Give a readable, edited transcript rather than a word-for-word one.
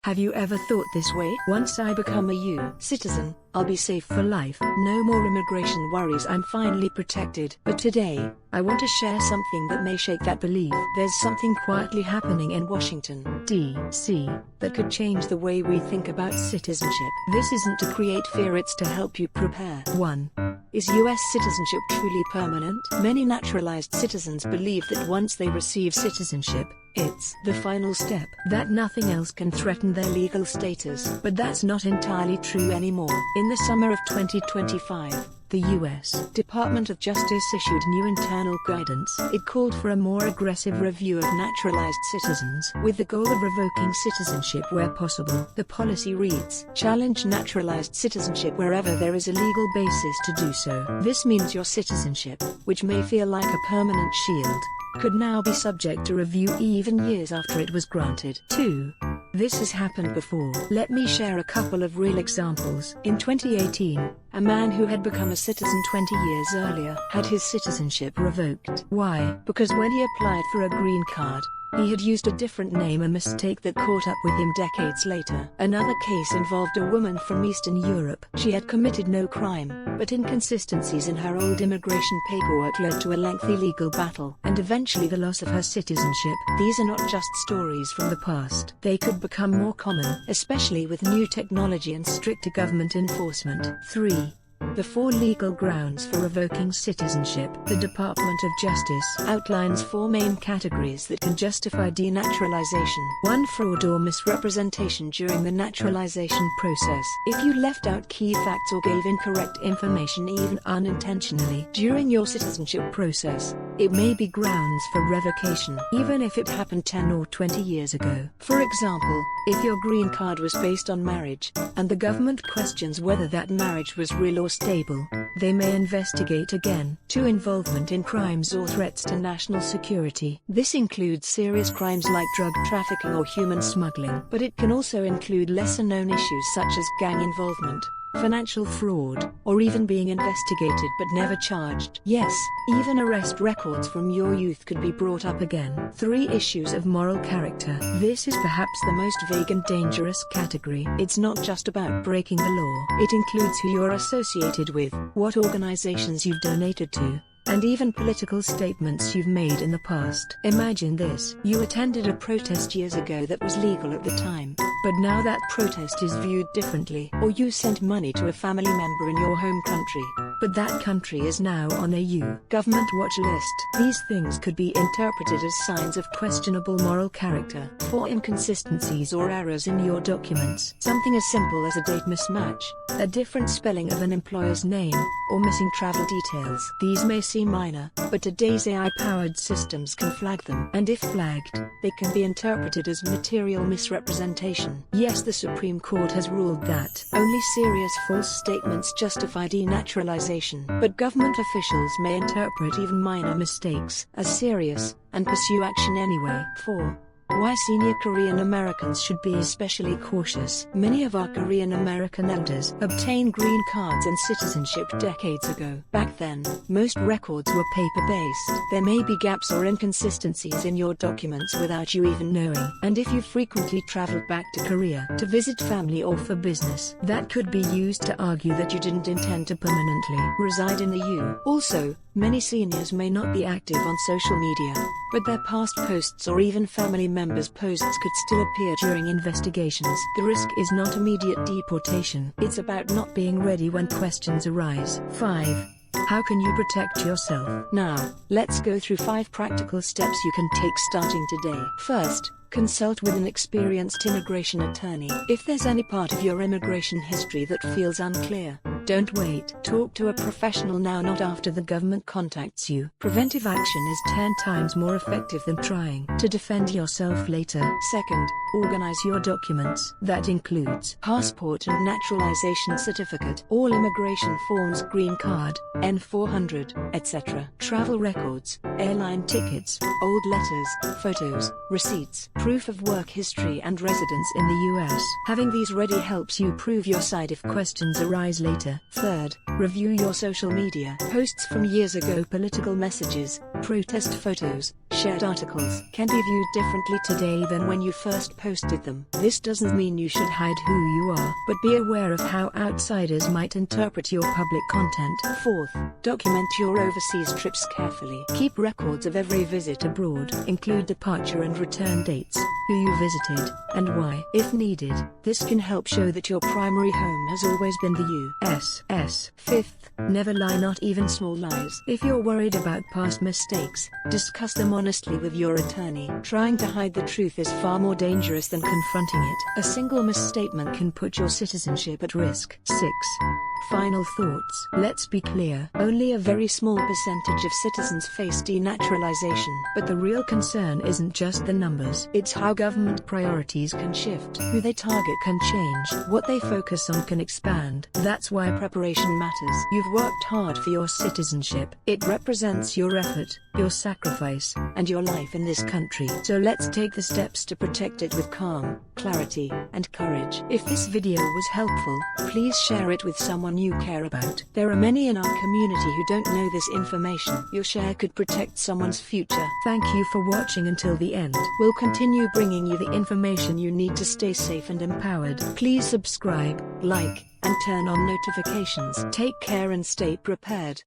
Have you ever thought this way? Once I become a U citizen, I'll be safe for life. No more immigration worries, I'm finally protected. But today, I want to share something that may shake that belief. There's something quietly happening in Washington, D.C., that could change the way we think about citizenship. This isn't to create fear, it's to help you prepare. 1. Is U.S. citizenship truly permanent? Many naturalized citizens believe that once they receive citizenship, it's the final step, that nothing else can threaten their legal status. But that's not entirely true anymore. In the summer of 2025, the U.S. Department of Justice issued new internal guidance. It called for a more aggressive review of naturalized citizens, with the goal of revoking citizenship where possible. The policy reads, challenge naturalized citizenship wherever there is a legal basis to do so. This means your citizenship, which may feel like a permanent shield, could now be subject to review even years after it was granted. 2. This has happened before. Let me share a couple of real examples. In 2018, a man who had become a citizen 20 years earlier had his citizenship revoked. Why? Because when he applied for a green card, he had used a different name, a mistake that caught up with him decades later. Another case involved a woman from Eastern Europe. She had committed no crime, but inconsistencies in her old immigration paperwork led to a lengthy legal battle, and eventually the loss of her citizenship. These are not just stories from the past. They could become more common, especially with new technology and stricter government enforcement. 3. The 4 legal grounds for revoking citizenship. The Department of Justice outlines 4 main categories that can justify denaturalization. 1. Fraud or misrepresentation during the naturalization process. If you left out key facts or gave incorrect information even unintentionally during your citizenship process, it may be grounds for revocation, even if it happened 10 or 20 years ago. For example, if your green card was based on marriage, and the government questions whether that marriage was real or stable, they may investigate again. 2. Involvement in crimes or threats to national security. This includes serious crimes like drug trafficking or human smuggling, but it can also include lesser-known issues such as gang involvement, financial fraud, or even being investigated but never charged. Yes, even arrest records from your youth could be brought up again. 3. Issues of moral character. This is perhaps the most vague and dangerous category. It's not just about breaking the law. It includes who you're associated with, what organizations you've donated to, and even political statements you've made in the past. Imagine this. You attended a protest years ago that was legal at the time, but now that protest is viewed differently. Or you sent money to a family member in your home country, but that country is now on a U government watch list. These things could be interpreted as signs of questionable moral character. 4. Inconsistencies or errors in your documents. Something as simple as a date mismatch, a different spelling of an employer's name, or missing travel details. These may seem minor, but today's AI-powered systems can flag them. And if flagged, they can be interpreted as material misrepresentation. Yes, the Supreme Court has ruled that only serious false statements justify denaturalization, but government officials may interpret even minor mistakes as serious, and pursue action anyway. 4. Why senior Korean Americans should be especially cautious. Many of our Korean American elders obtained green cards and citizenship decades ago. Back then, most records were paper-based. There may be gaps or inconsistencies in your documents without you even knowing. And if you frequently traveled back to Korea to visit family or for business, that could be used to argue that you didn't intend to permanently reside in the U. Also, many seniors may not be active on social media, but their past posts or even family members' posts could still appear during investigations. The risk is not immediate deportation. It's about not being ready when questions arise. 5. How can you protect yourself? Now, let's go through 5 practical steps you can take starting today. First, consult with an experienced immigration attorney. If there's any part of your immigration history that feels unclear, don't wait. Talk to a professional now, not after the government contacts you. Preventive action is 10 times more effective than trying to defend yourself later. Second, organize your documents. That includes passport and naturalization certificate, all immigration forms, green card, N400, etc. Travel records, airline tickets, old letters, photos, receipts, proof of work history and residence in the U.S. Having these ready helps you prove your side if questions arise later. media. Third, review your social media. Posts from years ago, political messages, protest photos, shared articles can be viewed differently today than when you first posted them. This doesn't mean you should hide who you are, but be aware of how outsiders might interpret your public content. Fourth, document your overseas trips carefully. Keep records of every visit abroad. Include departure and return dates, who you visited, and why. If needed, this can help show that your primary home has always been the USS. Fifth, never lie, not even small lies. If you're worried about past mistakes, discuss them honestly with your attorney. Trying to hide the truth is far more dangerous than confronting it. A single misstatement can put your citizenship at risk. 6. Final thoughts. Let's be clear, only a very small percentage of citizens face denaturalization. But the real concern isn't just the numbers. It's how government priorities can shift. Who they target can change. What they focus on can expand. That's why preparation matters. You've worked hard for your citizenship. It represents your effort, your sacrifice, and your life in this country. So let's take the steps to protect it with calm, clarity, and courage. If this video was helpful, please share it with someone you care about. There are many in our community who don't know this information. Your share could protect someone's future. Thank you for watching until the end. We'll continue bringing you the information you need to stay safe and empowered. Please subscribe, like, and turn on notifications. Take care and stay prepared.